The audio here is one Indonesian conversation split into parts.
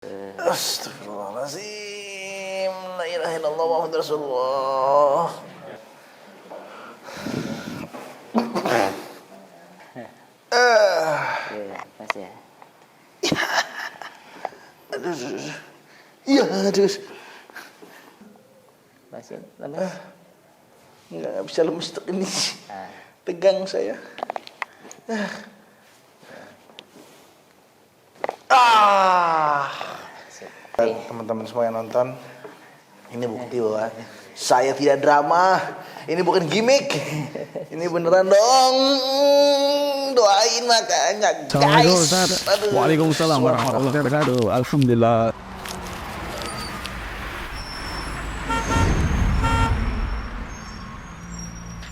Astagfirullahaladzim. La ilaha illallah Muhammad Rasulullah. Pas ya. Aduh. Iya, aduh. Pas ya. Lemes. Nggak bisa lemes ini. Tegang saya. Teman-teman semua yang nonton, ini bukti bahwa saya tidak drama. Ini bukan gimmick. Ini beneran dong. Doain makanya, Assalamualaikum guys. Ustaz. Aduh. Waalaikumsalam warahmatullahi wabarakatuh. Alhamdulillah.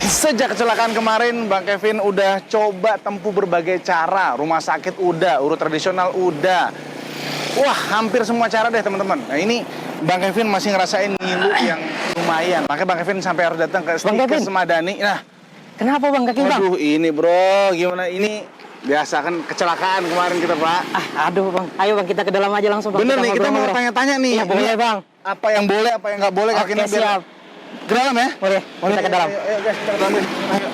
Sejak kecelakaan kemarin, Bang Kevin udah coba tempuh berbagai cara. Rumah sakit udah, urut tradisional udah. Wah, hampir semua cara deh teman-teman. Nah ini Bang Kevin masih ngerasain ngilu yang lumayan. Makanya Bang Kevin sampai harus datang ke Stikes Madani. Nah, Kenapa bang kaki bang? aduh ini bro, gimana ini? Biasa kan kecelakaan kemarin kita Pak. Aduh bang, ayo bang kita ke dalam aja langsung bang. Bener nih, kita mau ngobrol-ngobrol. tanya-tanya nih. Iya boleh Ini bang. Apa yang boleh, apa yang nggak boleh Oke, kakinya biar siap. ke dalam ya? Boleh, kita ke dalam. Ayo guys, kita ke dalam. Ayo.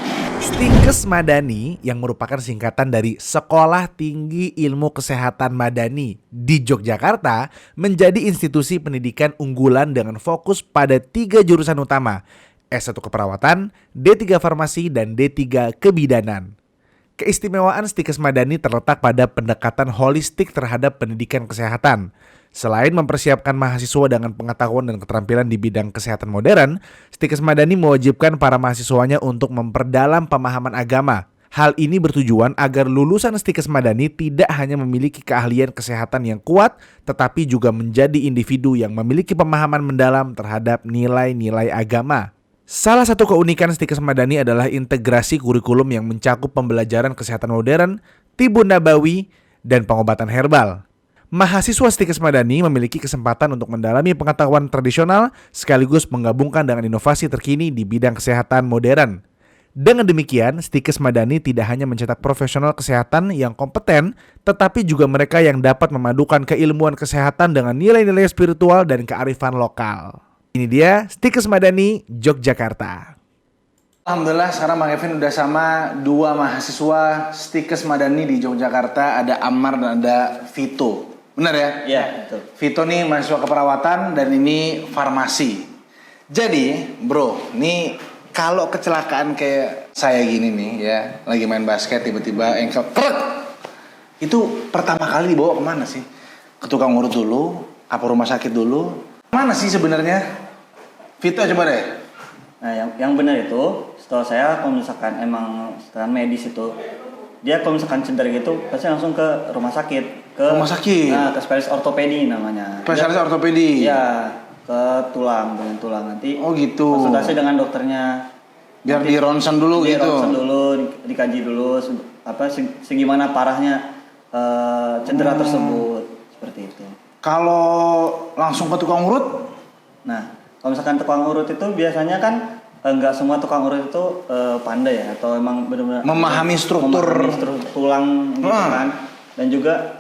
Stikes Madani yang merupakan singkatan dari Sekolah Tinggi Ilmu Kesehatan Madani di Yogyakarta menjadi institusi pendidikan unggulan dengan fokus pada 3 jurusan utama, S1 Keperawatan, D3 Farmasi, dan D3 Kebidanan. Keistimewaan Stikes Madani terletak pada pendekatan holistik terhadap pendidikan kesehatan. Selain mempersiapkan mahasiswa dengan pengetahuan dan keterampilan di bidang kesehatan modern, Stikes Madani mewajibkan para mahasiswanya untuk memperdalam pemahaman agama. Hal ini bertujuan agar lulusan Stikes Madani tidak hanya memiliki keahlian kesehatan yang kuat, tetapi juga menjadi individu yang memiliki pemahaman mendalam terhadap nilai-nilai agama. Salah satu keunikan Stikes Madani adalah integrasi kurikulum yang mencakup pembelajaran kesehatan modern, tibun nabawi, dan pengobatan herbal. Mahasiswa Stikes Madani memiliki kesempatan untuk mendalami pengetahuan tradisional sekaligus menggabungkan dengan inovasi terkini di bidang kesehatan modern. Dengan demikian, Stikes Madani tidak hanya mencetak profesional kesehatan yang kompeten, tetapi juga mereka yang dapat memadukan keilmuan kesehatan dengan nilai-nilai spiritual dan kearifan lokal. Ini dia Stikes Madani Yogyakarta. Alhamdulillah sekarang Bang Kevin udah sama 2 mahasiswa Stikes Madani di Yogyakarta. Ada Ammar dan ada Vito. Benar ya? Iya betul. Vito nih mahasiswa keperawatan dan ini farmasi. Jadi bro, nih kalau kecelakaan kayak saya gini nih ya, lagi main basket tiba-tiba engkel krek, itu pertama kali dibawa kemana sih? Ke tukang urut dulu? Apa rumah sakit dulu? Mana sih sebenarnya? Vito coba deh. Nah, yang benar itu, setahu saya kalau misalkan emang setelah medis itu, dia kalau misalkan cedera gitu, pasti langsung ke rumah sakit. Rumah sakit? Nah, ke spesialis ortopedi namanya. Spesialis ortopedi? Iya, ke tulang, dengan tulang nanti. Oh gitu. Konsultasi dengan dokternya. Biar Nanti di ronsen dulu di gitu? ronsen dulu, dikaji dulu, segimana parahnya cedera tersebut, seperti itu. Kalau langsung ke tukang urut? Nah, kalau misalkan tukang urut itu biasanya kan enggak semua tukang urut itu pandai ya, atau emang benar-benar Memahami struktur tulang gitu kan. Dan juga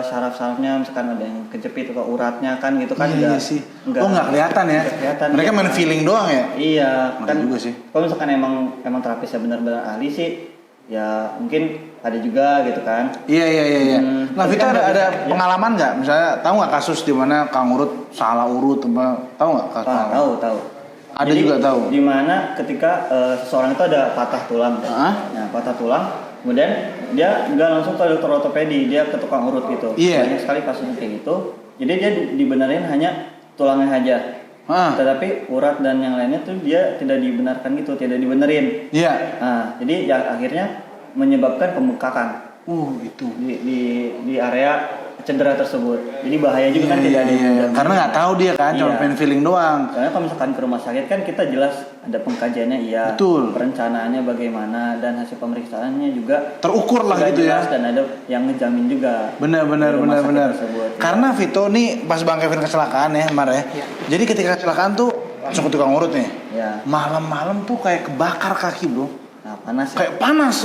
saraf-sarafnya misalkan ada yang kejepit atau uratnya kan gitu kan. Iya sih. Nggak kelihatan ya? Nggak kelihatan. Mereka main feeling doang ya? Iya, Ngeri kan juga sih. kalau misalkan emang terapisnya benar-benar ahli sih, ya mungkin ada juga gitu kan. Iya. Nah, Tapi Vito kan ada ya. pengalaman nggak? Misalnya tahu nggak kasus di mana Kang Urut salah urut? Tahu nggak? Tahu. Ada Jadi, juga tahu. di mana ketika seseorang itu ada patah tulang. Nah, patah tulang, kemudian dia nggak langsung ke dokter ortopedi, dia ke tukang urut gitu. Iya. Banyak sekali kasusnya kayak gitu. Jadi dia dibenerin hanya tulangnya aja. Tetapi urat dan yang lainnya tuh dia tidak dibenarkan gitu, tidak dibenerin. Iya. Nah, jadi ya akhirnya menyebabkan pembengkakan Itu. di area cedera tersebut. Jadi bahaya juga kan tidak Iya. Karena nggak tahu dia kan, cuma Iya. main feeling doang. Karena kalau misalkan ke rumah sakit kan kita jelas ada pengkajiannya, iya. Betul. Perencanaannya bagaimana dan hasil pemeriksaannya juga Terukur lah sudah gitu ya. jelas dan ada yang ngejamin juga. Benar. di rumah sakit tersebut. Karena Vito nih pas Bang Kevin kecelakaan ya, Mar ya. Jadi ketika kecelakaan tuh langsung ke tukang urut nih. Ya. Malam-malam tuh kayak kebakar kaki, Bro. Nah, panas ya. Kayak panas,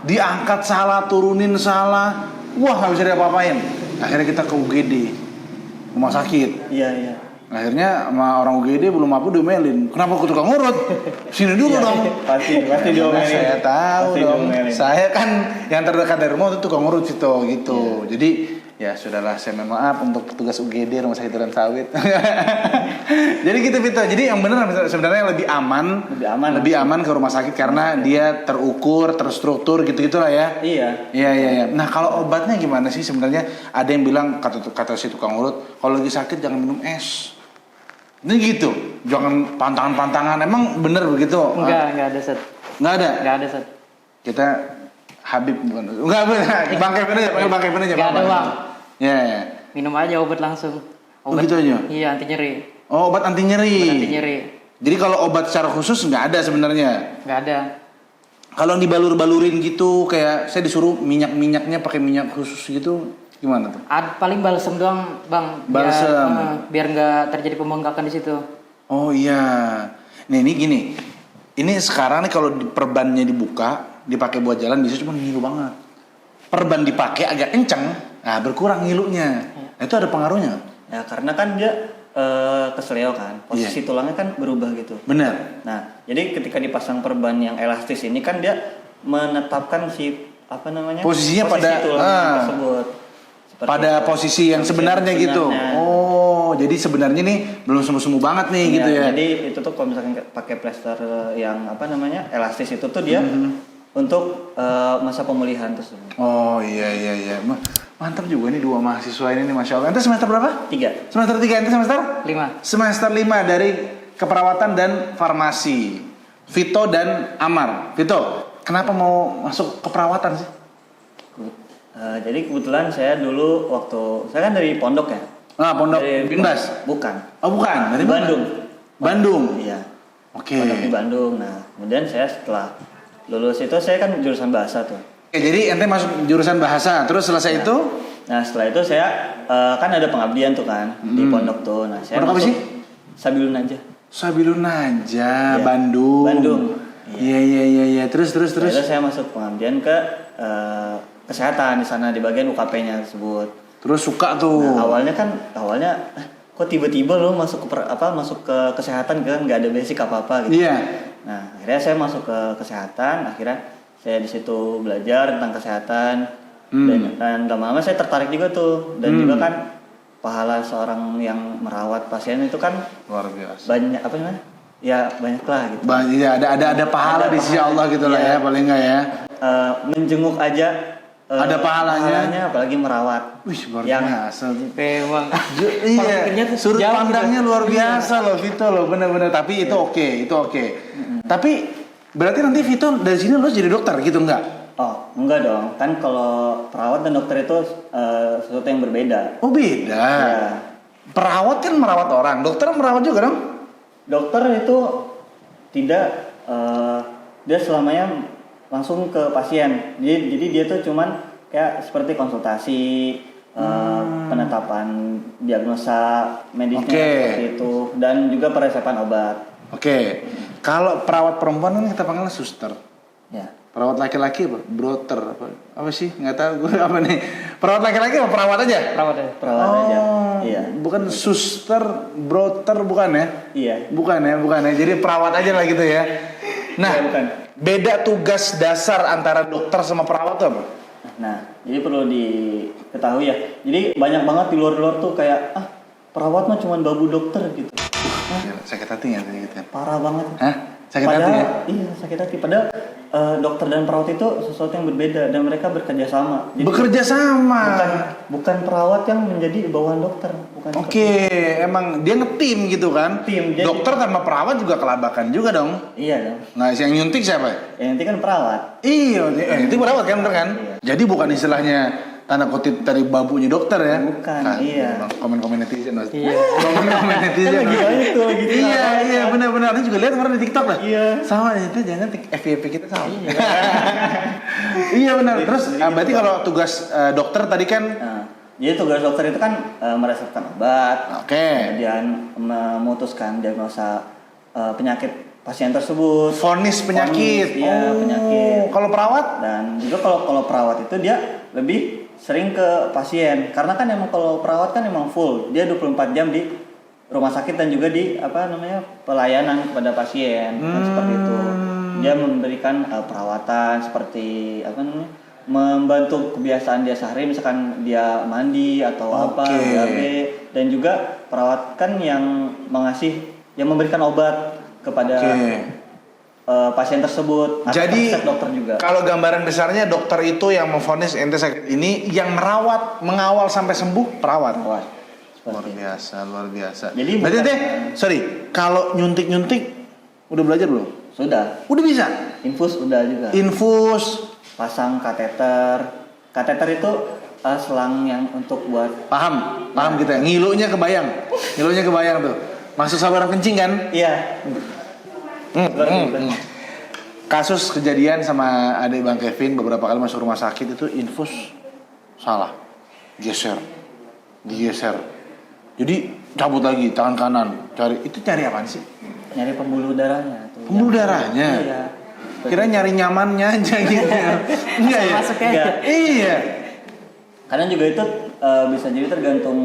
diangkat salah, turunin salah. Wah, nggak bisa diapa-apain. Akhirnya kita ke UGD. rumah sakit. Iya. Akhirnya sama orang UGD belum apa diomelin. Kenapa ke tukang urut? Sini dulu dong. Pasti diomelin. Saya tahu Pasti dong. diomelin. Saya kan yang terdekat dari rumah itu tukang urut situ gitu. Jadi ya sudahlah, saya mohon maaf untuk petugas UGD Rumah Sakit Duren Sawit. Jadi gitu Vito. Jadi yang benar sebenarnya lebih aman ke rumah sakit karena dia terukur, terstruktur gitu-gitulah ya. Iya. Nah, kalau obatnya gimana sih sebenarnya? Ada yang bilang kata si tukang urut, kalau lagi sakit jangan minum es. Ini gitu. Jangan pantangan-pantangan. Emang bener begitu? Enggak ada set. Enggak ada Set. Kita Habib bukan. Enggak bener. Bang Kevin aja, panggil Bang Kevin aja. Enggak ada, Bang. Ya. Minum aja obat langsung. Oh, gitu aja? Iya, anti nyeri. Oh, obat anti nyeri. Anti nyeri. Jadi kalau obat secara khusus nggak ada sebenarnya. Nggak ada. Kalau dibalur-balurin gitu, kayak saya disuruh minyaknya pakai minyak khusus gitu, gimana tuh? Paling balsem doang, Bang. Balsem. Biar nggak terjadi pembengkakan di situ. Oh iya. Nih ini gini. Ini sekarang nih kalau perbannya dibuka, dipakai buat jalan bisa cuma ngilu banget. Perban dipakai agak kenceng, nah berkurang ngilunya. Nah, itu ada pengaruhnya nggak? Ya karena kan dia kesleo kan, posisi tulangnya kan berubah gitu. Benar. Nah, jadi ketika dipasang perban yang elastis ini kan dia menetapkan si posisinya posisi pada tulang tersebut. Seperti pada itu. posisi yang sebenarnya gitu. Oh, jadi sebenarnya nih belum semu-semu banget nih gitu ya. Jadi itu tuh kalau misalkan pakai plester yang elastis itu tuh dia untuk masa pemulihan tersebut. Oh iya. Mantap juga nih dua mahasiswa ini nih, Masya Allah. Ente semester berapa? 3. Semester 3, ente semester? 5. Semester 5 dari keperawatan dan farmasi. Vito dan Amar. Vito, kenapa mau masuk keperawatan sih? Jadi kebetulan saya dulu saya kan dari pondok ya. Nah, pondok Dari Binbas? Bukan. Oh bukan, dari mana? Bandung. Bandung? Iya. Oke. Pondok di Bandung. Nah, kemudian saya setelah lulus itu saya kan jurusan bahasa tuh. Oke, jadi ente masuk jurusan bahasa, terus selesai itu? Nah, setelah itu saya kan ada pengabdian tuh kan di pondok tuh. Nah, saya Pondok apa masuk sih? Sabilun aja. Sabilun aja, Iya. Bandung. Bandung. Iya. Terus. Terus saya masuk pengabdian ke kesehatan di sana di bagian UKP-nya tersebut. Terus suka tuh. Nah, awalnya kok tiba-tiba lo masuk ke kesehatan kan nggak ada basic apa-apa gitu. Iya. Nah, akhirnya saya masuk ke kesehatan, akhirnya saya di situ belajar tentang kesehatan dan lama-lama saya tertarik juga tuh dan juga kan pahala seorang yang merawat pasien itu kan Luar biasa. banyak ya banyak lah gitu. Iya, ada pahala di sisi Allah gitu lah ya, paling enggak ya. Menjenguk aja Ada pahalanya. apalagi merawat. Wih, luar Yang- biasa. Memang. Iya, sudut jauh pandangnya luar biasa loh Vito loh, bener-bener. Tapi itu oke. Tapi berarti nanti Vito dari sini lo jadi dokter gitu enggak? Oh, enggak dong. Kan kalau perawat dan dokter itu sesuatu yang berbeda. Oh beda. Ya. Perawat kan merawat orang, dokter merawat juga dong? Dokter itu tidak dia selamanya langsung ke pasien. Jadi dia tuh cuman kayak seperti konsultasi, penetapan diagnosa medisnya seperti itu dan juga peresepan obat. Oke. Kalau perawat perempuan kan kita panggilnya suster. Ya. Perawat laki-laki apa? Broter apa sih? Nggak tahu gue apa nih. Perawat laki-laki apa perawat aja? Perawat aja. Iya. Bukan suster, broter bukan ya? Iya. Bukan ya. Jadi perawat aja lah gitu ya. Nah, Iya, bukan. beda tugas dasar antara dokter sama perawat tuh apa? Nah, jadi perlu diketahui ya. Jadi banyak banget di luar tuh kayak perawat mah cuma babu dokter gitu. Gila, sakit hati nggak tadi gitu ya? Parah banget. Hah? Sakit hati ya? Iya, sakit hati. Padahal dokter dan perawat itu sesuatu yang berbeda dan mereka bekerja sama. Jadi, Bekerja sama. bukan perawat yang menjadi bawahan dokter, bukan. Oke, emang dia ngetim gitu kan? Tim, jadi- Dokter tanpa perawat juga kelabakan juga dong. Iya dong. Nah, yang nyuntik siapa? Yang nanti kan perawat. Iya, itu perawat kan, bener kan? Iya. Jadi bukan istilahnya tanda kutip dari babunya dokter ya? Bukan, Nah, iya. emang komen-komen netizen Mas. Iya. Komen-komen netizen. Kan lagi Mas. banyak tuh, gitu. Iya, benar-benar. Aku juga lihat kemarin di TikTok lah. Iya. Sama itu jangan FYP kita sama. Iya benar. Terus berarti kalau tugas dokter tadi kan Nah, jadi tugas dokter itu kan meresepkan obat, oke. kemudian memutuskan diagnosa penyakit pasien tersebut, Vonis penyakit. Iya, penyakit. Kalau perawat? Dan juga kalau perawat itu dia lebih sering ke pasien karena kan emang kalau perawat kan emang full, dia 24 jam di rumah sakit dan juga di pelayanan kepada pasien kan seperti itu. Dia memberikan perawatan seperti membantu kebiasaan dia sehari, misalkan dia mandi atau BAB, dan juga perawat kan yang memberikan obat kepada pasien tersebut. Jadi resep dokter juga. Kalau gambaran besarnya dokter itu yang memvonis ente sakit ini, yang merawat, mengawal sampai sembuh perawat. Luar biasa. Jadi berarti kalau nyuntik udah belajar belum? Sudah. Udah bisa. Infus udah juga. Infus. Pasang kateter. Kateter itu selang yang untuk buat. Paham kita. Ngilunya kebayang tuh. Masuk saluran kencing kan? Iya. Kasus kejadian sama adik Bang Kevin beberapa kali masuk rumah sakit itu infus salah, digeser. Jadi cabut lagi tangan kanan, cari apaan sih? Nyari pembuluh darahnya. Pembuluh darahnya? Iya. Kira nyari nyamannya aja gitu. Enggak ya? Masuknya. Iya. Karena juga itu bisa jadi tergantung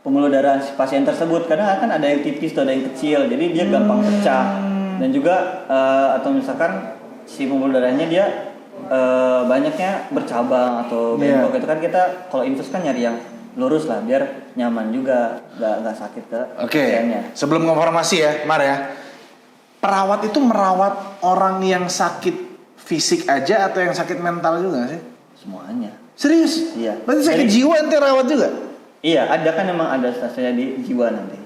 pembuluh darah si pasien tersebut. Karena kan ada yang tipis, ada yang kecil, jadi dia gampang pecah. Dan juga atau misalkan si pembuluh darahnya dia banyaknya bercabang atau bengkok. Itu kan kita kalau infus kan nyari yang lurus lah biar nyaman juga, nggak sakit ke pasiennya. Sebelum konfirmasi ya, Mar ya. Perawat itu merawat orang yang sakit fisik aja atau yang sakit mental juga sih? Semuanya. Serius? Iya. Berarti sakit jiwa ente rawat juga? Iya, ada kan emang ada stasiunnya di jiwa nanti.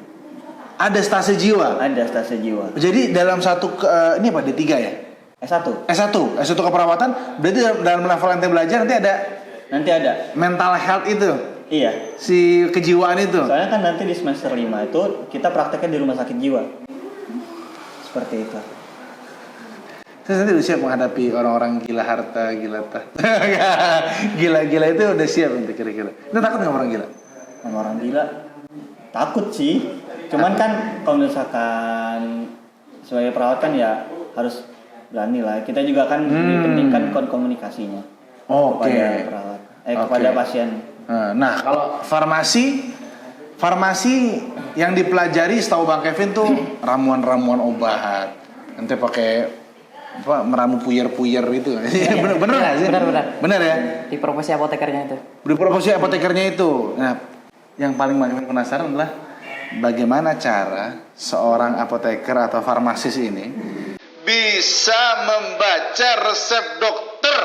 Ada stase jiwa? Ada stasiun jiwa. Jadi dalam satu ini apa D3 ya? S1 keperawatan berarti dalam level ente belajar nanti ada mental health itu. Iya. Si kejiwaan itu. Soalnya kan nanti di semester 5 itu kita prakteknya di rumah sakit jiwa. Seperti itu. Terus nanti udah siap menghadapi orang-orang gila harta, gila tah. Gila-gila itu udah siap nanti kira-kira. Itu takut nggak orang gila? Sama orang gila takut sih. Cuman kan kalau misalkan sebagai perawat kan ya harus berani lah. Kita juga kan dipentingkan komunikasinya kepada perawat, kepada pasien. Nah, kalau farmasi yang dipelajari setahu Bang Kevin tuh ramuan-ramuan obat. Nanti pakai meramu puyer-puyer itu. Bener nggak sih? Bener ya? Di profesi apotekernya itu. Di profesi apotekernya itu. Nah, yang paling Bang Kevin penasaran adalah bagaimana cara seorang apoteker atau farmasis ini bisa membaca resep dokter.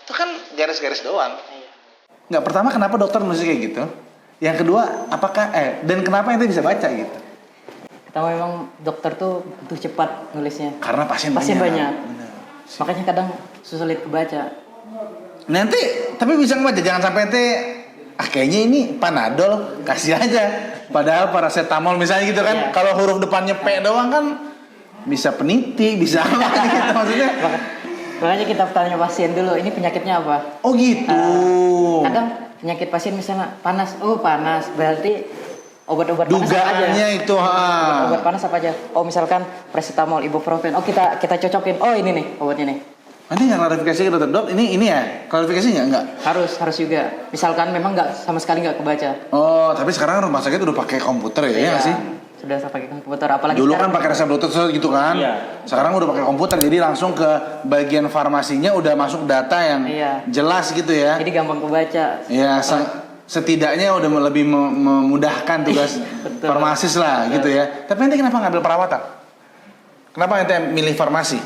Itu kan garis-garis doang. Nggak, pertama kenapa dokter nulis kayak gitu? Yang kedua, dan kenapa ente bisa baca gitu? Pertama memang dokter tuh butuh cepat nulisnya. Karena pasien banyak. Bener. Makanya kadang sulit kebaca. Nanti tapi bisa ngebaca, jangan sampai ente kayaknya ini Panadol, kasih aja. Padahal paracetamol misalnya gitu kan. Kalau huruf depannya P doang kan bisa peniti, bisa apa gitu maksudnya. Makanya kita tanya pasien dulu, ini penyakitnya apa? Oh gitu. Kadang penyakit pasien misalnya panas, panas, berarti obat-obat panas apa aja? Dugaannya itu. Obat panas apa aja? Oh misalkan paracetamol, ibuprofen. Oh kita cocokin. Oh ini nih obatnya nih. Nanti nggak klarifikasi ke dokter, dok ini ya klarifikasi nggak? Harus juga. Misalkan memang nggak sama sekali nggak kebaca. Oh tapi sekarang rumah sakit udah pakai komputer ya nggak sih? Sudah pakai komputer, apalagi dulu kan pakai resep dokter gitu kan. Iya. Sekarang udah pakai komputer, jadi langsung ke bagian farmasinya udah masuk data yang jelas gitu ya. Jadi gampang kebaca. Ya setidaknya udah lebih memudahkan tugas farmasis lah gitu ya. Tapi ente kenapa ngambil perawatan? Kenapa ente milih farmasi?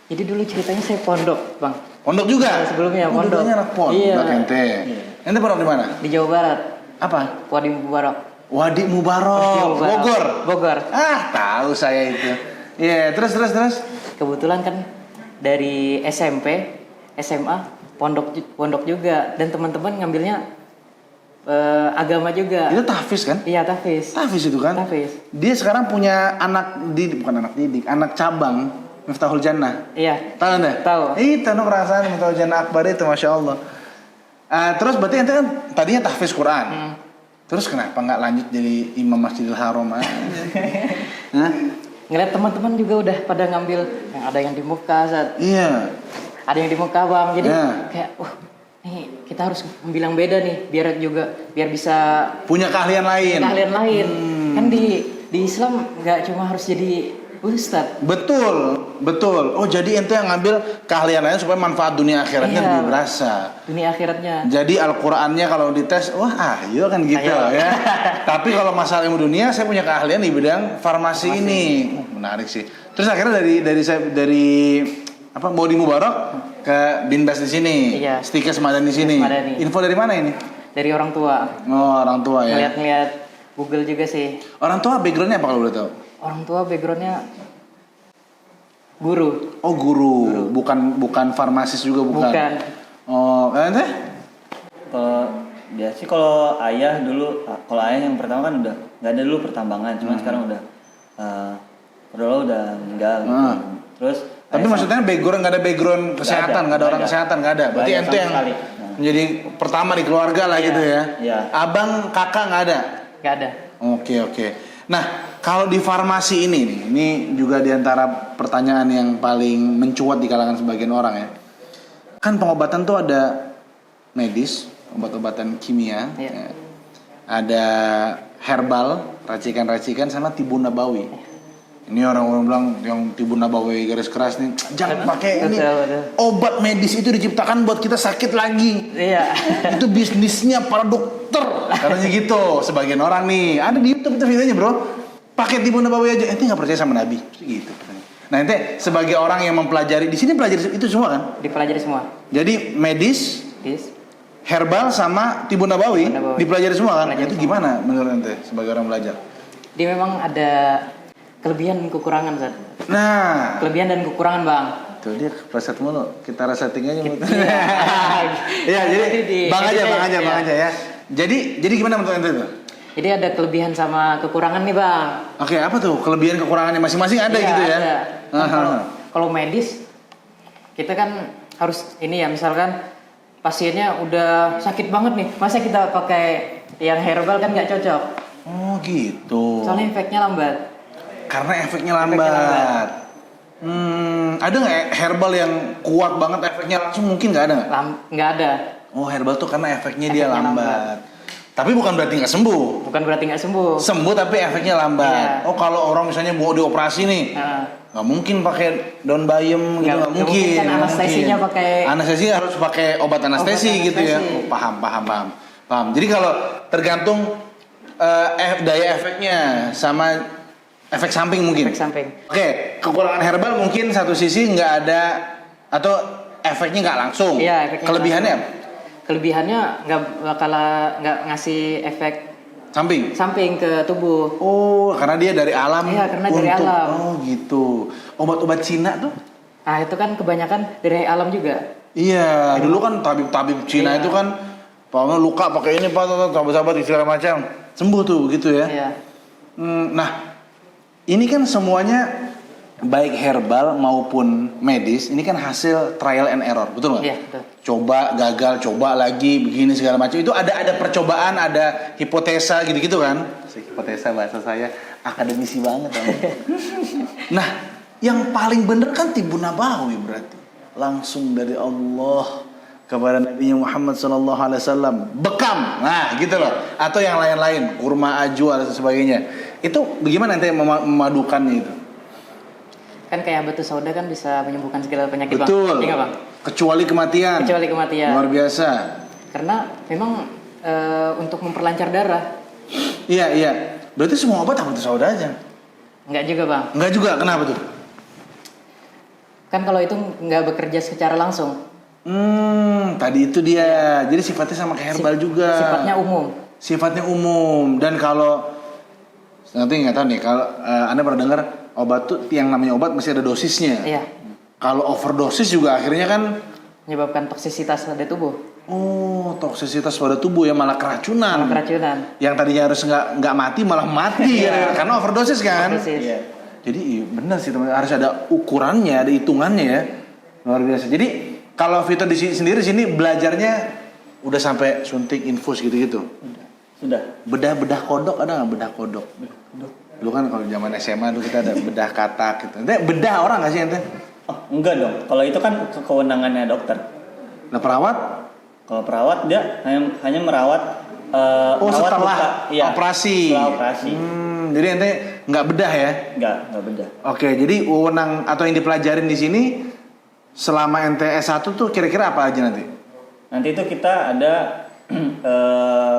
Jadi dulu ceritanya saya pondok, Bang. Pondok juga? Sebelumnya pondok. Dulunya anak pondok. Iya. Ente. Ente pondok di mana? Di Jawa Barat. Apa? Wadi Mubarak. Wadi Mubarak. Bogor. Tahu saya itu. Iya, terus. Kebetulan kan dari SMP, SMA, pondok juga, dan teman-teman ngambilnya agama juga. Itu tahfiz kan? Iya, tahfiz. Tahfiz itu kan? Tahfiz. Dia sekarang punya anak cabang Miftahul Jannah. Iya. Tahu enggak? Tahu. Itu perasaan Miftahul Jannah Akbar itu, Masya Allah. Terus berarti ente kan tadinya tahfiz Quran. Terus kenapa nggak lanjut jadi imam Masjidil Haram aja? Ngeliat teman-teman juga udah pada ngambil, yang ada yang di muka, Iya. ada yang di muka, Bang. Jadi kayak, ini kita harus bilang beda nih biar bisa Punya keahlian lain. keahlian lain. Kan di Islam nggak cuma harus jadi ustadz. Betul. Oh, jadi ente yang ngambil keahlian lain supaya manfaat dunia akhiratnya Iya. lebih berasa. Dunia akhiratnya. Jadi Al-Qur'annya kalau dites, wah ayo kan gitu Ayo. ya. Tapi kalau masalah ilmu dunia, saya punya keahlian di bidang farmasi ini. Menarik sih. Terus akhirnya dari apa Maudi Mubarak ke Binbas di sini. Iya. Stikes Madani di sini. Stikes Madani. Info dari mana ini? Dari orang tua. Oh, orang tua ya. Ngeliat-ngeliat Google juga sih. Orang tua backgroundnya apa kalau boleh tahu? Orang tua backgroundnya guru. Oh, guru. Bukan farmasis juga bukan. Oh, kalian teh? Kalau dia sih kalau ayah yang pertama kan udah nggak ada dulu pertambangan, cuman sekarang udah udah meninggal. Gitu. Terus Tapi maksudnya background nggak ada background kesehatan, nggak ada orang kesehatan, nggak ada. Berarti Nggak ada ente sama yang sekali. menjadi pertama di keluarga lah Iya. gitu ya. Iya. Abang, kakak nggak ada. Nggak ada. Oke. Nah, kalau di farmasi ini nih, ini juga diantara pertanyaan yang paling mencuat di kalangan sebagian orang ya. Kan pengobatan tuh ada medis, obat-obatan kimia, Iya. ya. Ada herbal, racikan-racikan, sama tibun nabawi. Ini orang-orang bilang yang tibun nabawi garis keras nih, jangan pakai ini. Betul. Obat medis itu diciptakan buat kita sakit lagi. Iya. Itu bisnisnya para dokter, katanya gitu. Sebagian orang nih, ada di YouTube itu videonya bro, pakai tibun nabawi aja, ente nggak percaya sama nabi, gitu. Nah ente sebagai orang yang mempelajari, di sini pelajari itu semua kan? Dipelajari semua. Jadi medis, Dis. herbal sama tibun nabawi, Tibun nabawi. dipelajari semua kan? Pelajari Itu semua. gimana menurut ente sebagai orang belajar? Dia memang ada kelebihan dan kekurangan, Zat. Nah, Kelebihan dan kekurangan, Bang. tuh dia preset mulu, kita resetting aja. Iya. Iya, jadi Jadi bang aja iya. ya. Jadi gimana menurut ente tuh? Jadi ada kelebihan sama kekurangan nih, Bang. Oke, apa tuh kelebihan kekurangannya masing-masing ada Iya, gitu ya? ada. Kan Aha. kalau medis kita kan harus ini ya, misalkan pasiennya udah sakit banget nih, masa kita pakai yang herbal kan nggak cocok. Oh gitu. Soalnya efeknya lambat. Karena efeknya lambat. Ada nggak herbal yang kuat banget efeknya langsung, mungkin nggak ada nggak? Nggak ada. Oh, herbal tuh karena efeknya dia Efeknya lambat. Tapi bukan berarti nggak sembuh. Bukan berarti nggak sembuh. Sembuh tapi efeknya lambat. Iya. Oh, kalau orang misalnya mau dioperasi nih, Nah, nggak mungkin pakai daun bayam gitu, nggak Nggak mungkin. mungkin kan nggak anestesinya mungkin. pakai- Anestesi harus pakai obat anestesi Obat gitu ya. anestesi. Oh, paham. Jadi kalau tergantung daya efeknya sama efek samping mungkin. efek samping. Oke, kekurangan herbal mungkin satu sisi nggak ada atau efeknya nggak langsung. Iya, efeknya Kelebihannya nggak Kelebihannya nggak ngasih efek samping. samping ke tubuh. Oh, karena dia dari alam. Iya, karena dari alam. Oh, gitu. Obat-obat Cina tuh? Nah itu kan kebanyakan dari alam juga. Iya, dulu kan tabib-tabib Cina Iya. itu kan pokoknya luka pakai ini pak, sahabat-sahabat segala macam, sembuh tuh begitu ya. Iya. Nah, ini kan semuanya baik herbal maupun medis, ini kan hasil trial and error, betul nggak? Iya, betul. Coba gagal, coba lagi begini segala macam. Itu ada percobaan, ada hipotesa gitu-gitu kan? Hipotesa bahasa saya akademisi banget. Nah, yang paling bener kan tibun nabawi berarti langsung dari Allah kepada Nabi Muhammad SAW, bekam, nah gitu loh. Atau yang lain-lain, kurma aju dan sebagainya. Itu bagaimana nanti memadukannya itu? Kan kayak batu sauda kan bisa menyembuhkan segala penyakit, Betul. Bang. Iya nggak, Bang? Kecuali kematian. Kecuali kematian. Luar biasa. Karena memang untuk memperlancar darah. Iya. Berarti semua obat batu sauda aja? Enggak juga, Bang. Enggak juga, kenapa tuh? Kan kalau itu nggak bekerja secara langsung. Tadi itu dia. Jadi sifatnya sama kayak herbal juga. Sifatnya umum. Dan kalau nanti nggak tahu nih, kalau Anda pernah dengar obat tuh yang namanya obat masih ada dosisnya. Iya. Kalau overdosis juga akhirnya kan Menyebabkan toksisitas pada tubuh. toksisitas pada tubuh ya, malah keracunan. Yang tadinya harus nggak mati malah mati Iya. karena overdosis kan. Overdosis. Iya. Jadi benar sih teman, harus ada ukurannya, ada hitungannya ya. Luar biasa. Jadi kalau Vito sendiri sini belajarnya udah sampai suntik infus gitu-gitu. Sudah. Bedah kodok ada nggak bedah kodok? Dulu kan kalau zaman SMA dulu kita ada bedah katak gitu. Ente bedah orang nggak sih ente? Oh, enggak dong. Kalau itu kan kewenangannya dokter. Nah perawat Kalau perawat dia hanya merawat Oh, merawat setelah luka. Iya, operasi. Setelah operasi. Jadi ente nggak bedah ya? Nggak beda. Oke, jadi wewenang atau yang dipelajarin di sini selama ente S1 tuh kira-kira apa aja nanti? Nanti itu kita ada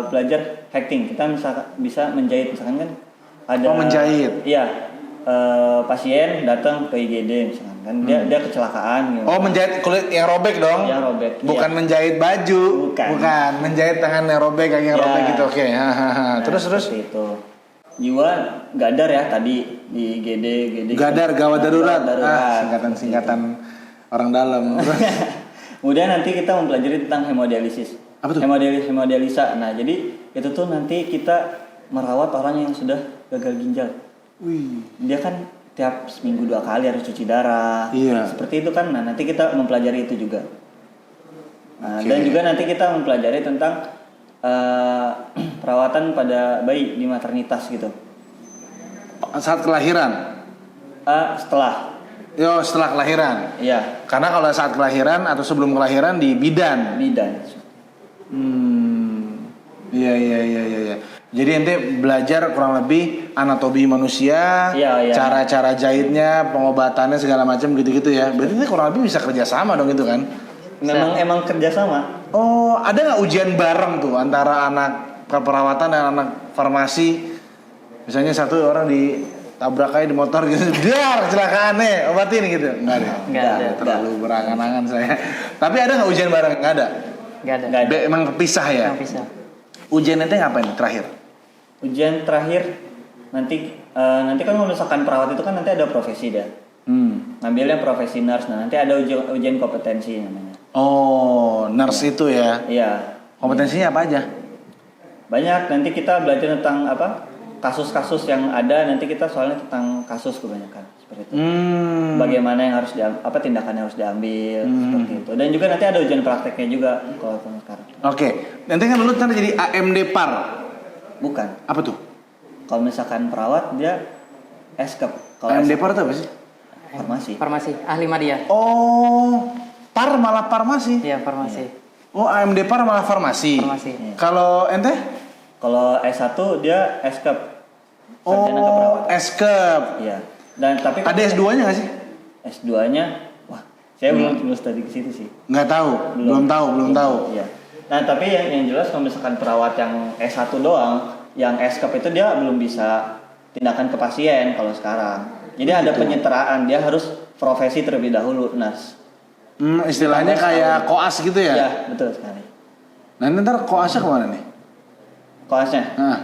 belajar hacking. Kita bisa menjahit, misalkan kan ada. Oh, menjahit. Iya. Pasien datang ke IGD misalkan kan dia kecelakaan gitu. Oh, menjahit kulit yang robek dong? Yang robek. Bukan iya. menjahit baju. Bukan. Menjahit tangan yang robek, kaki yang Ya. robek gitu. Oke. Nah, Terus. seperti itu. Jiwa gadar ya tadi di IGD. Gadar, gawat darurat. Darurat. Singkatan orang dalam. Kemudian nanti kita mempelajari tentang hemodialisis. Apa tuh? Hemodialisa. Nah, jadi itu tuh nanti kita merawat orang yang sudah gagal ginjal. Wih. Dia kan tiap seminggu 2 kali harus cuci darah. Iya. Seperti itu kan. Nah, nanti kita mempelajari itu juga. Nah, Oke. dan juga nanti kita mempelajari tentang perawatan pada bayi di maternitas gitu. Saat kelahiran. Setelah. Setelah kelahiran. Iya, Karena kalau saat kelahiran atau sebelum kelahiran di bidan. bidan. Iya. Jadi ente belajar kurang lebih anatomi manusia, Iya. cara-cara jahitnya, pengobatannya segala macam gitu-gitu ya. Berarti ente kurang lebih bisa kerja sama dong itu kan? Emang kerjasama. Oh, ada nggak ujian bareng tuh antara anak keperawatan dan anak farmasi? Misalnya satu orang ditabrak aja di motor gitu, dar kecelakaan nih, obatin gitu. Nggak ada. Nggak ada. Terlalu berangan-angan saya. Tapi ada nggak ujian bareng? Nggak ada. Nggak ada. Nggak ada. Emang kepisah ya? Yang bisa. Ujian ente ngapain terakhir? Ujian terakhir nanti kan kalau misalkan perawat itu kan nanti ada profesi dah. Ngambilnya profesi nurse. Nah, nanti ada ujian kompetensi namanya. Oh, nurse itu ya. Iya. Kompetensinya apa aja? Banyak, nanti kita belajar tentang kasus-kasus yang ada, nanti kita soalnya tentang kasus kebanyakan seperti itu. Bagaimana yang harus tindakan yang harus diambil seperti itu. Dan juga nanti ada ujian prakteknya juga kalau sekarang. Oke, nanti kan lu ntar jadi AMD PAR. Bukan. Apa tuh? Kalau misalkan perawat dia SKEP. Kalau AMD SKEP PAR itu apa sih? Farmasi, ahli media. Oh, PAR malah farmasi. Iya, farmasi. Oh, AMD PAR malah farmasi. Farmasi. Iya. Kalau ente? Kalau S1 dia SKEP. Sarjana Oh, keperawatan. SKEP. Iya. Dan tapi Ada S2-nya nggak sih? S2-nya, wah, saya belum studi ke situ sih. Nggak tahu, belum tahu. Iya. Nah, tapi yang jelas kalau misalkan perawat yang S1 doang, yang SKEP itu dia belum bisa tindakan ke pasien kalau sekarang. Jadi ada penyetaraan, dia harus profesi terlebih dahulu, nurse. Istilahnya kayak koas gitu ya? Iya, betul sekali. Nah, ntar koasnya kemana nih? Koasnya, Nah,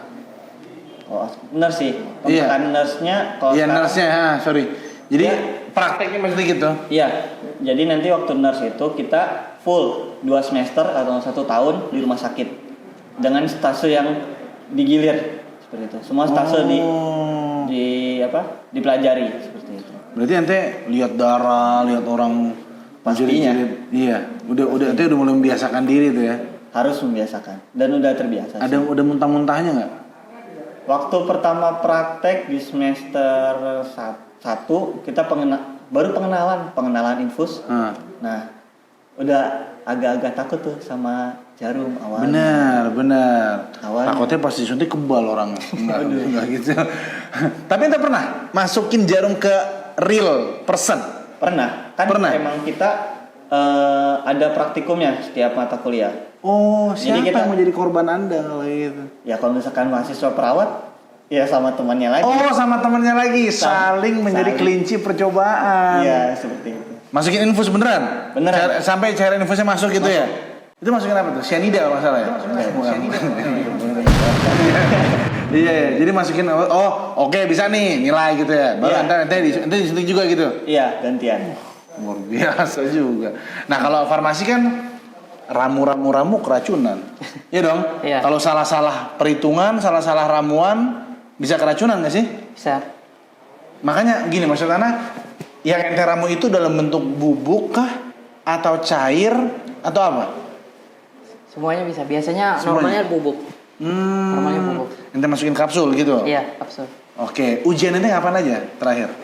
koas nurse sih. Kalau Iya. misalkan nurse-nya, kalau iya sekarang, nurse-nya, sorry. Jadi Iya. prakteknya maksudnya gitu? iya. Jadi nanti waktu nurse itu kita full 2 semester atau 1 tahun di rumah sakit dengan stase yang digilir seperti itu. Semua stase dipelajari seperti itu. Berarti ente lihat darah, lihat orang Pastinya. menjerit-jerit. Iya, udah ente udah mulai membiasakan diri tuh ya. Harus membiasakan dan udah terbiasa. Ada udah muntah-muntahnya nggak? Waktu pertama praktek di semester 1 kita baru pengenalan infus. Nah, udah agak-agak takut tuh sama jarum awalnya. Benar. Awalnya. Takutnya pas disuntik kebal orang. Enggak gitu. Tapi ente pernah masukin jarum ke real person? Pernah. Kan Pernah? emang kita ada praktikumnya setiap mata kuliah. Oh, Jadi siapa kita- yang menjadi korban anda kalau gitu? Ya kalau misalkan mahasiswa perawat, ya sama temannya lagi. Oh, sama temennya lagi, saling menjadi saling. kelinci percobaan. Iya, seperti itu. Masukin infus beneran? Beneran. Sampai cairan infusnya masuk gitu ya? Itu masukin apa tuh? Cyanida kalau nggak salah ya? Iya, jadi masukin, oke, bisa nih, nilai gitu ya. Baru Iya. ente disuntik juga gitu? Iya, gantian. Luar biasa juga. Nah, kalau farmasi kan ramu keracunan. Iya dong? Iya. Kalau salah-salah perhitungan, salah-salah ramuan, bisa keracunan nggak sih? Bisa. Makanya gini maksud Ana, yang ente ramu itu dalam bentuk bubuk kah? Atau cair? Atau apa? Semuanya bisa. Biasanya Semuanya? normalnya bubuk. Normalnya bubuk. Ente masukin kapsul gitu? Iya, kapsul. Oke, ujian ente ngapain aja terakhir?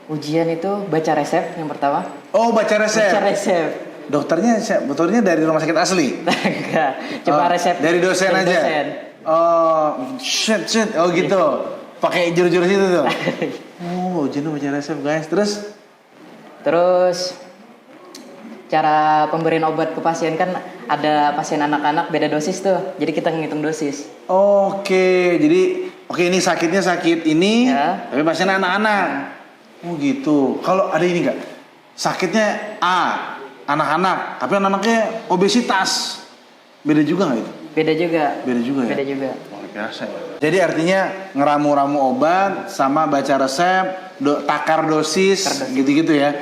Ujian itu baca resep yang pertama. Oh, baca resep. Baca resep. Dokternya betulnya dari rumah sakit asli. Enggak, cuma Oh, resep dari dosen dari aja. dosen. Oh, shit. Oh gitu. Pakai jurus-jurus itu tuh. Oh, jenuh baca resep guys. Terus cara pemberian obat ke pasien kan ada pasien anak-anak beda dosis tuh. Jadi kita ngitung dosis. Oke, jadi ini sakitnya sakit ini, Ya. tapi pasien anak-anak. Oh gitu. Kalau ada ini nggak? Sakitnya A, anak-anak, tapi anak-anaknya obesitas. Beda juga nggak itu? Beda juga. Beda juga ya? Beda juga. Luar biasa ya. Jadi artinya ngeramu-ramu obat sama baca resep, takar dosis, gitu-gitu ya.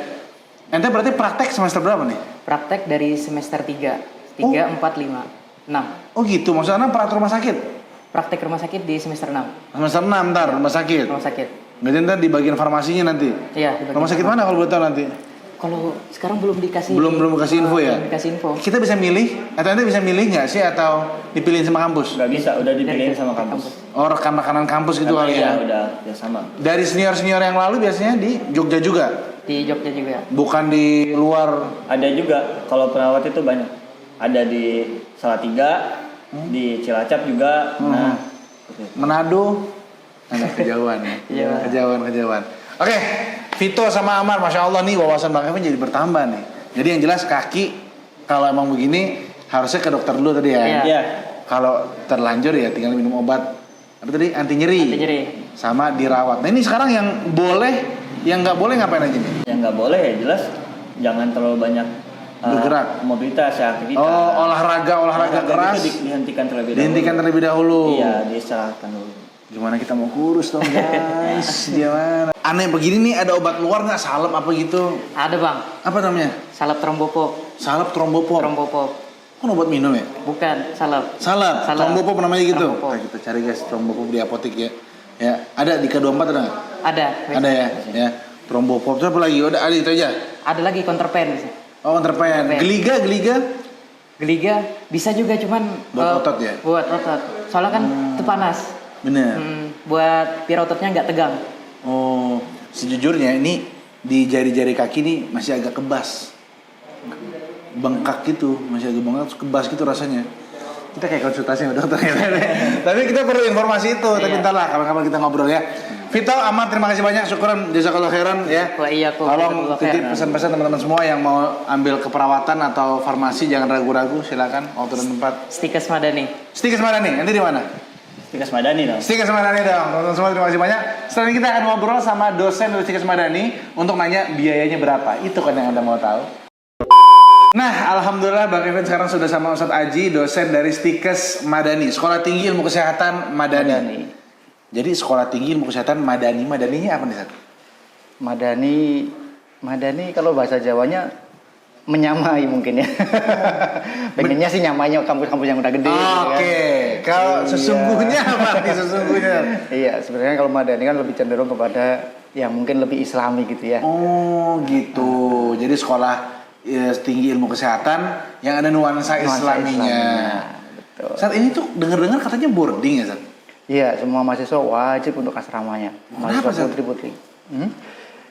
Ente berarti praktek semester berapa nih? Praktek dari semester 3. 3, 4, 5, 6. Oh gitu, maksudnya praktek rumah sakit? Praktek rumah sakit di semester 6. Semester 6 ntar rumah sakit? Rumah sakit. Berarti ntar di bagian farmasinya nanti? Iya, di bagian Rumah sakit mana kalau boleh tahu nanti? Kalau sekarang belum dikasih. Belum kasih info ya? Belum dikasih info. Kita bisa milih? Atau ente bisa milih nggak sih? Atau dipilihin sama kampus? Nggak bisa, udah dipilihin Dari sama kampus. Oh rekan-rekanan kampus gitu Karena kali ya ya? udah sama. Dari senior-senior yang lalu biasanya di Jogja juga? Di Jogja juga. Bukan di luar? Ada juga kalau perawat itu banyak. Ada di Salatiga, di Cilacap juga. Nah, Manado? Ada kejauhan ya? Kejauhan. Oke, Vito sama Amar, Masya Allah nih wawasan Bang Kevin jadi bertambah nih. Jadi yang jelas kaki, kalau emang begini harusnya ke dokter dulu tadi ya? Iya. ya Kalau terlanjur ya tinggal minum obat apa tadi anti nyeri, sama dirawat. Nah ini sekarang yang boleh, yang nggak boleh ngapain aja nih? yang nggak boleh ya jelas jangan terlalu banyak Bergerak. mobilitas ya aktivitas. Oh olahraga keras itu dihentikan terlebih dahulu. dihentikan terlebih dahulu. Iya, diistirahatkan dulu. Gimana kita mau kurus dong guys? Gimana? Aneh begini nih ada obat luar nggak salep apa gitu? Ada bang. Apa namanya? Salep trombopop. Salep trombopop. Trombopop. Kan obat minum ya? Bukan salep. Salep. Salep. Trombopop namanya gitu. Trombopop. Nah, kita cari guys trombopop di apotek ya. Ya ada di K24 ada nggak? Ada. Ada ya. Ya. Trombopop. Terus apa lagi? Udah ada itu aja. Ada lagi counterpen. Oh, terpen. Geliga. Geliga bisa juga cuman Buat otot ya? Buat otot. Soalnya kan itu panas. Bener. Buat biar ototnya nggak tegang. Oh, sejujurnya ini di jari-jari kaki nih masih agak kebas. Bengkak gitu, masih agak bengkak, kebas gitu rasanya. Kita kayak konsultasi sama dokter ya. Tapi kita perlu informasi itu, tapi ntar lah kapan-kapan kita ngobrol ya. Vito, Ahmad, terima kasih banyak, syukuran, jazakallah khairan ya. Wah iya kok. Tolong titip pesan-pesan teman-teman semua yang mau ambil keperawatan atau farmasi jangan ragu-ragu, silakan waktu dan tempat. Stikes Madani. Stikes mana nih? Nanti di mana? Tikas Madani dong. Stikes Madani dong. Teman-teman semua terima kasih banyak. Setelah ini kita akan ngobrol sama dosen dari Stikes Madani untuk nanya biayanya berapa. Itu kan yang Anda mau tahu. Nah, alhamdulillah Bang Kevin sekarang sudah sama Ustadz Aji, dosen dari Stikes Madani, Sekolah Tinggi Ilmu Kesehatan Madani. Jadi Sekolah Tinggi Ilmu Kesehatan Madani, Madaninya apa nih, Ustadz? Madani kalau bahasa Jawanya menyamai mungkin ya. Pengennya sih nyamainya kampus-kampus yang udah gede. Oke, kalau sesungguhnya apa nih sesungguhnya? Iya, sebenarnya kalau Madani kan lebih cenderung kepada yang mungkin lebih Islami gitu ya. Oh, gitu. Jadi sekolah tinggi ilmu kesehatan yang ada nuansa Islaminya. Betul. Saat ini tuh dengar-dengar katanya boarding ya, Ustadz? Iya, semua mahasiswa wajib untuk asramanya. Kenapa, Mahasiswa Sat? putri-putri.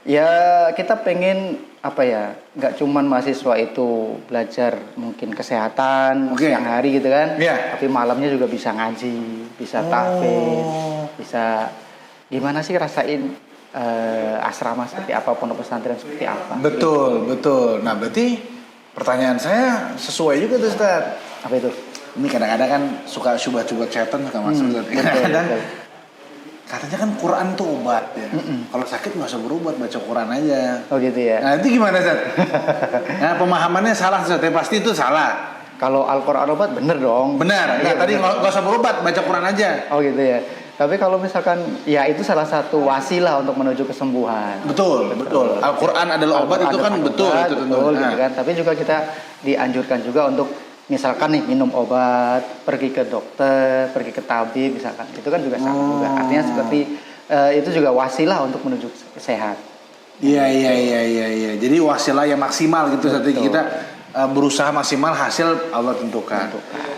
Ya kita pengen apa ya, nggak cuman mahasiswa itu belajar mungkin kesehatan siang hari gitu kan, tapi malamnya juga bisa ngaji, bisa tahfidz, bisa gimana sih rasain asrama seperti apa, pondok pesantren seperti apa. Betul. Nah berarti pertanyaan saya sesuai juga tuh, Ustaz. Apa itu? Ini kadang-kadang kan suka syubhat-syubhat setan suka masuk. Kadang-kadang katanya kan Quran tuh obat ya. Kalau sakit nggak usah berobat, baca Quran aja. Oh gitu ya. Nah itu gimana, Ustaz? Nah pemahamannya salah, Ustaz. Pasti itu salah. Kalau Al-Quran obat bener dong. Benar. Nah, tadi nggak usah berobat, baca Quran aja. Oh gitu ya. Tapi kalau misalkan ya itu salah satu wasilah untuk menuju kesembuhan. Betul. Al-Quran adalah obat, itu kan betul itu betul gitu kan. Tapi juga kita dianjurkan juga untuk misalkan nih minum obat, pergi ke dokter, pergi ke tabib misalkan. Itu kan juga sama juga. Artinya seperti itu juga wasilah untuk menuju sehat. Iya. Jadi wasilah yang maksimal gitu. Strategi kita berusaha maksimal, hasil Allah tentukan.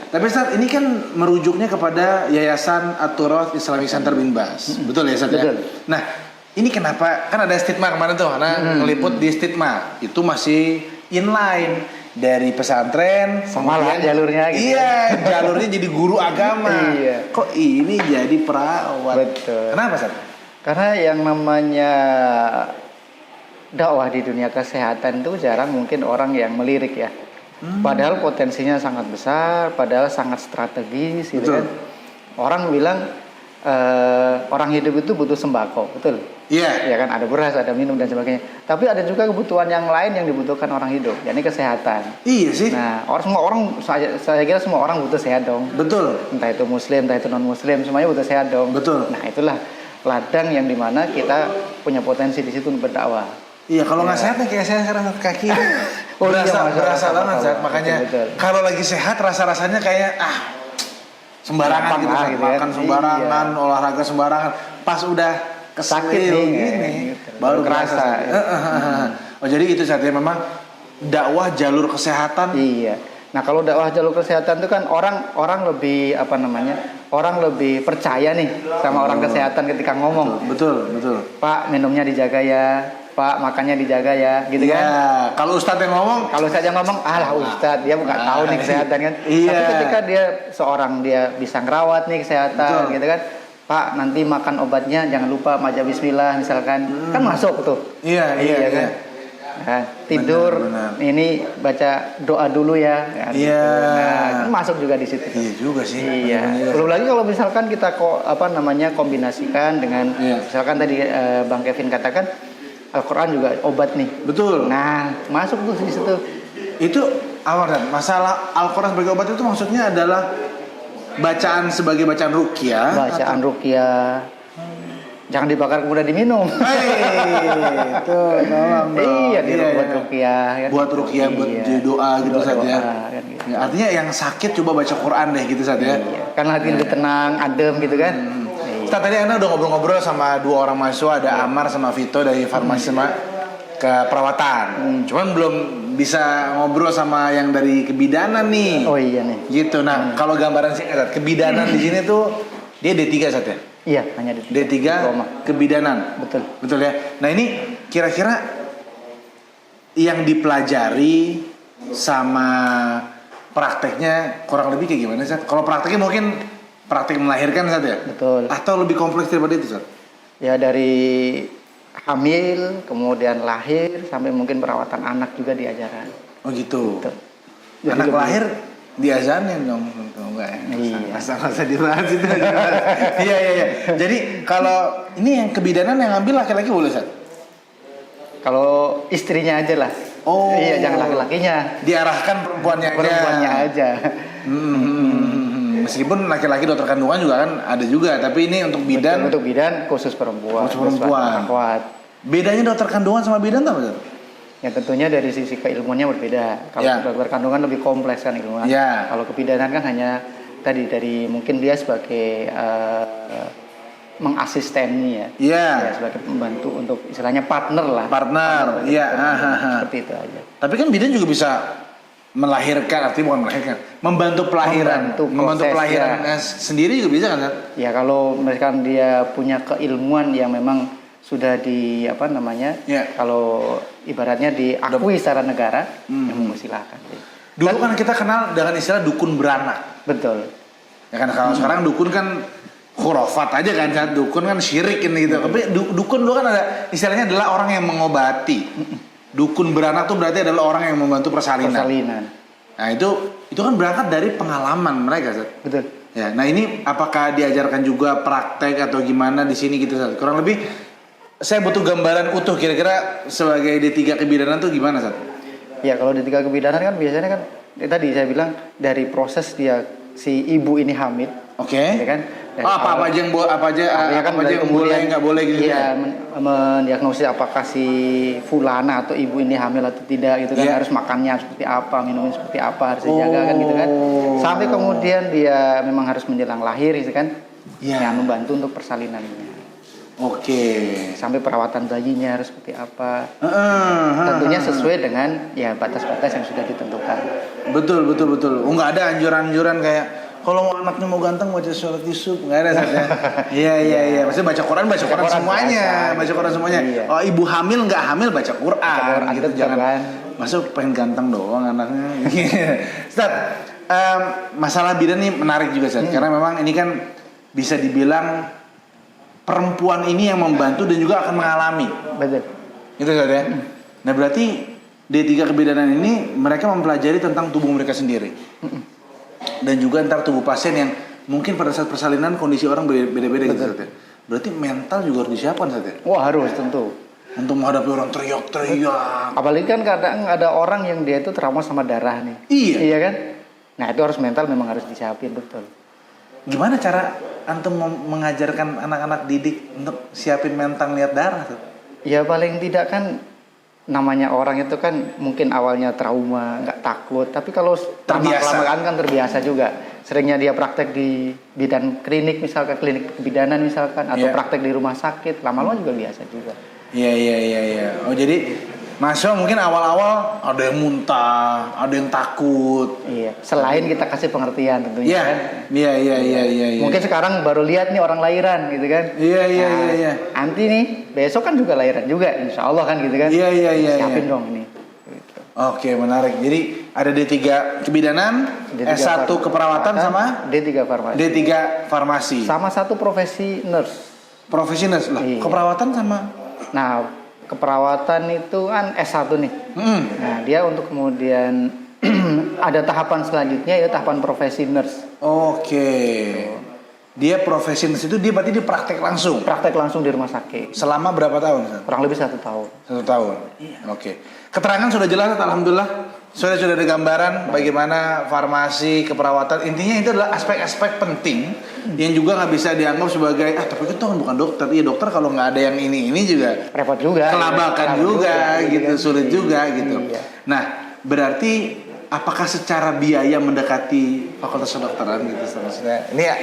Tapi Ustaz, ini kan merujuknya kepada Yayasan At-Turath Islamic Center bin Bas. Betul ya, Ustaz? Betul. Ya? Nah, ini kenapa? Kan ada stigma kemarin tuh, karena ngeliput di stigma. Itu masih inline. dari pesantren, Sama lah kemudian- jalurnya gitu. Iya, jalurnya jadi guru agama. Iya. Kok ini jadi perawat? Betul. Kenapa, Sat? Karena yang namanya dakwah di dunia kesehatan itu jarang mungkin orang yang melirik ya. Padahal potensinya sangat besar, padahal sangat strategis gitu Betul. kan. Orang bilang orang hidup itu butuh sembako, betul? Iya. Ya kan, ada beras, ada minum dan sebagainya. Tapi ada juga kebutuhan yang lain yang dibutuhkan orang hidup, yakni kesehatan. Iya sih. Nah, semua orang saya kira semua orang butuh sehat dong. Betul. Entah itu muslim, entah itu non muslim, semuanya butuh sehat dong. Betul. Nah, itulah ladang yang dimana kita punya potensi di situ untuk berdakwah. Iya, kalau nggak sehat nih kayak saya sekarang kaki Oh iya, berasa masalah. banget, Sat. Makanya Betul. kalau lagi sehat rasa-rasanya kayak sembarangan Gampang gitu, lah Sat. gitu ya. Makan sembarangan, Iya. olahraga sembarangan. Pas udah Sakit keselil nih, gini, gitu. baru Kerasa, kerasa. ya. Oh, jadi itu Sat, ya memang dakwah jalur kesehatan. Iya. Nah, kalau dakwah jalur kesehatan itu kan orang lebih apa namanya? Orang lebih percaya nih sama orang kesehatan ketika ngomong. Betul, betul. Pak, minumnya dijaga ya. Pak, makannya dijaga ya, gitu kan? Iya, kalau Ustadz yang ngomong, Kalau saja ngomong, alah Ustadz, dia nggak tahu nih kesehatan kan. Iya. Tapi ketika dia bisa ngerawat nih kesehatan, Betul. gitu kan. Pak, nanti makan obatnya jangan lupa maja bismillah misalkan. Kan masuk tuh. Iya, iya, kan. Nah, tidur Benar. ini baca doa dulu ya. Kan, Iya. gitu. Nah, kan masuk juga di situ. iya juga sih. Iya. Benar juga. Belum lagi kalau misalkan kita kombinasikan dengan Iya. misalkan tadi Bang Kevin katakan Al-Quran juga obat nih. Betul. Nah, masuk tuh di situ. Itu apa Dan? Masalah Al-Quran sebagai obat itu maksudnya adalah bacaan sebagai bacaan ruqyah. Bacaan ruqyah. Jangan dibakar kemudian diminum. Itu tolong dong. Iya, buat ruqyah. Kan? Buat ruqyah, buat Iya. jadi doa gitu Doa, saja. kan, gitu. Ya, artinya yang sakit coba baca Quran deh gitu saja. Iya. Kan hati lebih tenang, adem gitu kan. Iya. Ustaz, tadi Anda udah ngobrol-ngobrol sama dua orang mahasiswa, ada Amar sama Vito dari farmasi sama keperawatan. Cuman belum bisa ngobrol sama yang dari kebidanan nih. Oh iya nih. Gitu. Nah, kalau gambaran sih kebidanan di sini tuh dia D3 saja. Iya, hanya di D3 diploma. kebidanan. Betul. Betul ya. Nah, ini kira-kira yang dipelajari sama prakteknya kurang lebih kayak gimana sih? Kalau prakteknya mungkin praktek melahirkan saja ya? Betul. Atau lebih kompleks daripada itu, Sat? Ya dari hamil, kemudian lahir, sampai mungkin perawatan anak juga diajarkan. Oh gitu. Betul. Anak lebih- lahir diazanin dong, enggak ya? Iya. Masa dibahas itu. Iya, iya, iya. Jadi kalau ini yang kebidanan yang ambil laki-laki boleh, Sat? Kalau istrinya aja lah. Oh. Iya, jangan laki-lakinya. Diarahkan perempuannya aja. Perempuannya aja. Meskipun laki-laki dokter kandungan juga kan ada juga, tapi ini untuk bidan. Untuk bidan khusus perempuan. Khusus perempuan. Akhwat. Bedanya dokter kandungan sama bidan apa, Sat? Ya tentunya dari sisi keilmuannya berbeda. Kalau Ya. dokter kandungan lebih kompleks kan ilmunya. Ya. Kalau kebidanan kan hanya tadi dari mungkin dia sebagai mengasisteni ya. Iya. Ya, sebagai pembantu untuk istilahnya partner lah. Partner, iya. Seperti itu aja. Tapi kan bidan juga bisa melahirkan, artinya bukan melahirkan, membantu pelahiran, Membantu proses, pelahiran sendiri juga bisa kan, Sat? Ya kalau misalkan dia punya keilmuan yang memang sudah Ya. kalau ibaratnya diakui secara negara, ya monggo silakan. Dulu kan kita kenal dengan istilah dukun beranak. Betul. Ya kan kalau sekarang dukun kan khurafat aja kan, Sat. Dukun kan syirik ini gitu. Tapi dukun dulu kan ada istilahnya adalah orang yang mengobati. Dukun beranak tuh berarti adalah orang yang membantu persalinan. Persalinan. Nah itu kan berangkat dari pengalaman mereka, Sat. Betul. Ya, nah ini apakah diajarkan juga praktek atau gimana di sini gitu, Sat? Kurang lebih saya butuh gambaran utuh kira-kira sebagai D3 kebidanan tuh gimana, Sat? Ya kalau D3 kebidanan kan biasanya kan tadi saya bilang dari proses dia si ibu ini hamil. Oke. Ya kan? Dari Apa aja yang boleh nggak boleh gitu iya, ya? mendiagnosis apakah si fulana atau ibu ini hamil atau tidak gitu kan, Iya. harus makannya seperti apa, minumnya seperti apa, harus dijaga kan gitu kan. Sampai kemudian dia memang harus menjelang lahir gitu kan. Iya. Yang membantu untuk persalinannya. Oke. Sampai perawatan bayinya harus seperti apa. Tentunya sesuai dengan ya batas-batas yang sudah ditentukan. Betul. Nggak ada anjuran-anjuran kayak kalau anaknya mau ganteng baca surat Yusuf, nggak ada, Sat, ya? Iya. Maksudnya baca Quran semuanya. biasa. Baca Quran semuanya. Iya. Oh, ibu hamil nggak hamil baca Quran Quran, gitu. betul, Jangan kan? masa pengen ganteng doang anaknya. Ustaz, masalah bidan ini menarik juga Ustaz, karena memang ini kan bisa dibilang perempuan ini yang membantu dan juga akan mengalami. Betul. Itu Ustaz ya. Nah berarti D3 kebidanan ini mereka mempelajari tentang tubuh mereka sendiri. Dan juga antar tubuh pasien yang mungkin pada saat persalinan kondisi orang beda-beda gitu Ustaz ya. Berarti mental juga harus disiapkan Ustaz ya. Wah, harus tentu. Untuk menghadapi orang teriak-teriak. Apalagi kan kadang ada orang yang dia itu trauma sama darah nih. Iya. Iya kan? Nah, itu harus mental memang harus disiapin, betul. Gimana cara antum mengajarkan anak-anak didik untuk siapin mental lihat darah tuh? Ya paling tidak kan namanya orang itu kan mungkin awalnya trauma, nggak takut, tapi kalau lama-kelamaan kan terbiasa juga. Seringnya dia praktek di bidan klinik misalkan, klinik kebidanan misalkan, atau praktek di rumah sakit, lama-lama juga biasa juga. Iya. Oh jadi mahasiswa mungkin awal-awal ada yang muntah, ada yang takut. Iya. Selain kita kasih pengertian tentunya kan. Iya. Mungkin sekarang baru lihat nih orang lahiran gitu kan. Iya. Nanti nih besok kan juga lahiran juga, insya Allah kan gitu kan. Iya. Siapin dong ini. Gitu. Oke, menarik. Jadi ada D3 kebidanan, S1 keperawatan sama D3 farmasi. D3 farmasi. Sama satu profesi nurse. Profesi nurse lah. Iya. Keperawatan sama. Nah, keperawatan itu kan S1 nih. Nah, dia untuk kemudian ada tahapan selanjutnya yaitu tahapan profesi nurse. Oke. Dia profesi nurse itu dia berarti dia praktek langsung. Praktek langsung di rumah sakit. Selama berapa tahun? Kurang lebih 1 tahun. 1 tahun. Iya. Oke. Keterangan sudah jelas, alhamdulillah. Sudah ada gambaran bagaimana farmasi, keperawatan. Intinya itu adalah aspek-aspek penting yang juga nggak bisa dianggap sebagai tapi itu kan bukan dokter. Iya dokter kalau nggak ada yang ini juga repot juga. Kelabakan juga gitu, sulit juga gitu. Iya. Nah, berarti apakah secara biaya mendekati fakultas kedokteran gitu seterusnya? Ini ya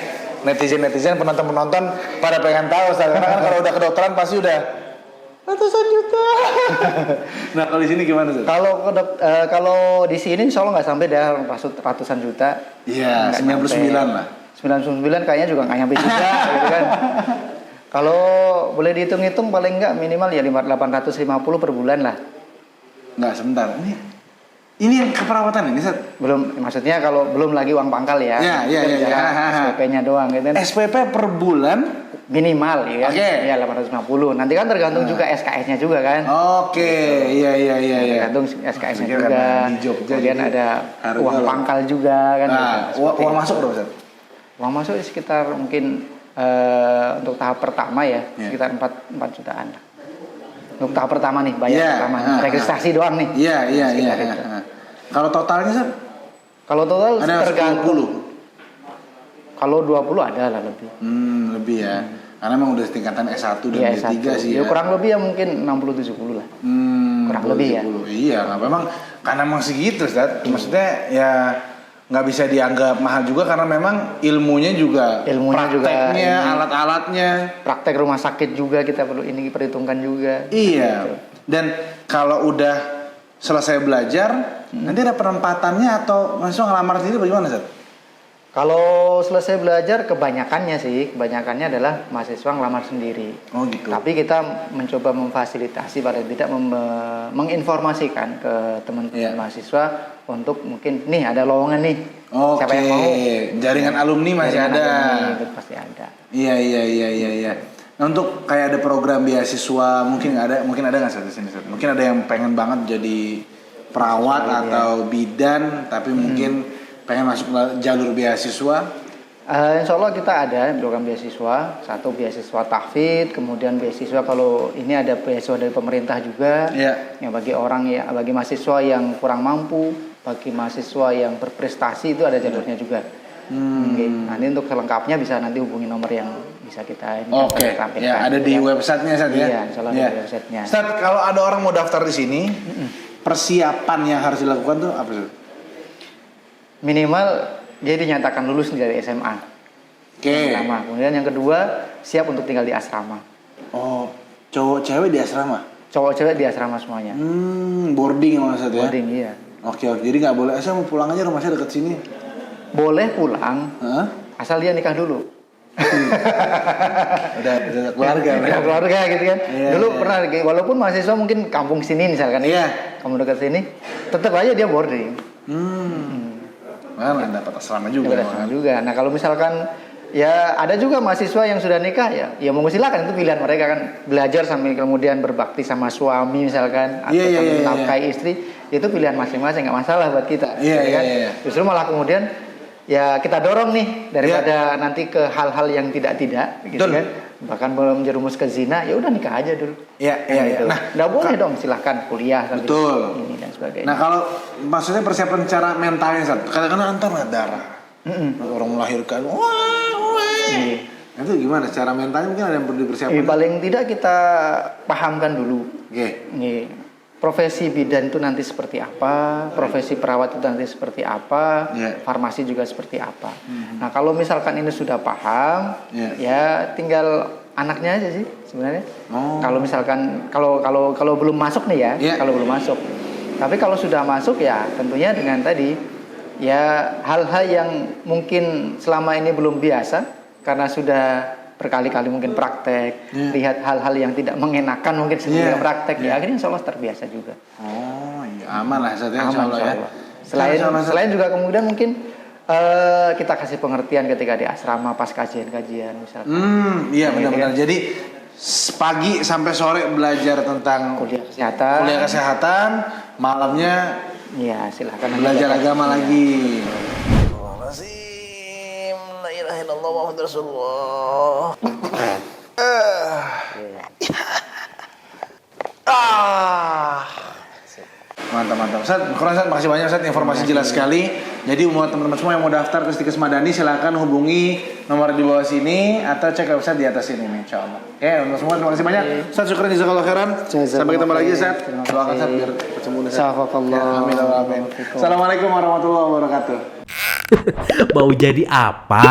netizen penonton pada pengen tahu karena kan kalau udah kedokteran pasti udah ratusan juta. Nah kalau di sini gimana sih? Kalau di sini insya Allah nggak sampai dah ratusan juta. Iya, 99 lah. 99 kayaknya juga nggak nyampe juga, gitu kan. Kalau boleh dihitung-hitung paling nggak minimal ya 850 per bulan lah. Nggak, sebentar. Ini yang keperawatan ini, Seth? Belum, maksudnya kalau belum lagi uang pangkal ya. Iya. SPP-nya doang gitu. SPP per bulan minimal ya. Oke. Ya 850. Nanti kan tergantung juga SKS-nya juga kan. Oke. Iya. Tergantung SKS-nya juga. Kemudian ada uang pangkal juga kan. Nah, uang masuk berapa, Seth? Uang masuk sekitar mungkin untuk tahap pertama ya, sekitar 4 jutaan lah. Untuk tahap pertama nih, bayar pertama. Registrasi doang nih. Iya. Kalau totalnya, Seth? Kalau total ada tergantung. Kalau 20 ada lah lebih. Lebih ya. Karena memang udah tingkatan S1 dan D3 sih ya. Kurang lebih ya mungkin 60-70 lah. Kurang lebih ya. Iya, memang karena emang segitu, Ustaz. Maksudnya ya nggak bisa dianggap mahal juga karena memang ilmunya juga prakteknya, alat-alatnya. Praktek rumah sakit juga kita perlu ini perhitungkan juga. Iya. Gitu. Dan kalau udah selesai belajar, nanti ada penempatannya atau langsung ngelamar sendiri bagaimana, Ustaz? Kalau selesai belajar kebanyakannya adalah mahasiswa ngelamar sendiri. Oh gitu. Tapi kita mencoba memfasilitasi paling tidak menginformasikan ke teman-teman mahasiswa untuk mungkin nih ada lowongan nih. Siapa yang mau? Jaringan alumni masih ada. Itu pasti ada. Iya. Nah, untuk kayak ada program beasiswa mungkin ada nggak di sini? Mungkin ada yang pengen banget jadi perawat atau bidan tapi mungkin pengen masuk jalur beasiswa? Insya Allah kita ada program beasiswa, satu beasiswa tahfidz, kemudian beasiswa kalau ini ada beasiswa dari pemerintah juga, yang bagi bagi mahasiswa yang kurang mampu, bagi mahasiswa yang berprestasi itu ada jalurnya juga. Nanti untuk selengkapnya bisa nanti hubungi nomor yang bisa kita tampilkan. Ada di websitenya, Ustaz ya? Iya, insya Allah ada di websitenya. Ustaz, kalau ada orang mau daftar di sini, persiapan yang harus dilakukan tuh apa sih? Minimal dia dinyatakan lulus dari SMA. Pertama. Kemudian yang kedua siap untuk tinggal di asrama. Oh, cowok cewek di asrama? Cowok cewek di asrama semuanya. Boarding maksudnya? Boarding, iya. Oke. Jadi nggak boleh. Saya mau pulang aja, rumah saya dekat sini. Boleh pulang, asal dia nikah dulu. udah keluarga. Udah keluarga gitu kan. Iya, Dulu iya. pernah walaupun mahasiswa mungkin kampung sini misalkan Iya. kamu dekat sini, tetap aja dia boarding. Mana dapat asrama juga. Dapat asrama juga. Nah, kalau misalkan ya ada juga mahasiswa yang sudah nikah ya monggo silakan, itu pilihan mereka kan, belajar sambil kemudian berbakti sama suami misalkan atau sambil menafkahi istri, itu pilihan masing-masing, nggak masalah buat kita. Kan? Justru malah kemudian ya kita dorong nih daripada nanti ke hal-hal yang tidak-tidak gitu kan. Bahkan belum menjerumus ke zina, ya udah nikah aja dulu. Iya. Nah, nggak boleh dong, silahkan kuliah sambil ini dan sebagainya. Nah, kalau maksudnya persiapan cara mentalnya Sat, kadang-kadang antar darah. Orang melahirkan, itu gimana? Cara mentalnya mungkin ada yang perlu dipersiapkan. Paling tidak kita pahamkan dulu. Oke. Profesi bidan itu nanti seperti apa, profesi perawat itu nanti seperti apa, farmasi juga seperti apa. Nah, kalau misalkan ini sudah paham, ya tinggal anaknya aja sih sebenarnya. Kalau misalkan kalau belum masuk nih ya, kalau belum masuk. Tapi kalau sudah masuk ya tentunya dengan tadi ya hal-hal yang mungkin selama ini belum biasa karena sudah berkali-kali mungkin praktek, lihat hal-hal yang tidak mengenakan mungkin sebelum praktek, ya akhirnya insya Allah terbiasa juga. Oh iya, aman lah Sat, Aman, insya Allah ya. Selain juga kemudian mungkin kita kasih pengertian ketika di asrama pas kajian-kajian misalnya. Iya benar-benar. Jadi pagi sampai sore belajar tentang kuliah kesehatan, malamnya ya silahkan belajar agama lagi. Mantap. Ustaz, makasih banyak Ustaz, informasi jelas sekali. Jadi buat teman-teman semua yang mau daftar ke Stikes Madani, silakan hubungi nomor di bawah sini atau cek website di atas ini nih, insyaallah. Oke, teman-teman semua terima kasih banyak. Ustaz, syukran jazakallahu khairan. Sampai ketemu lagi Ustaz. Doakan Ustaz biar ketemu Ustaz. Amin. Assalamualaikum warahmatullahi wabarakatuh. Mau jadi apa?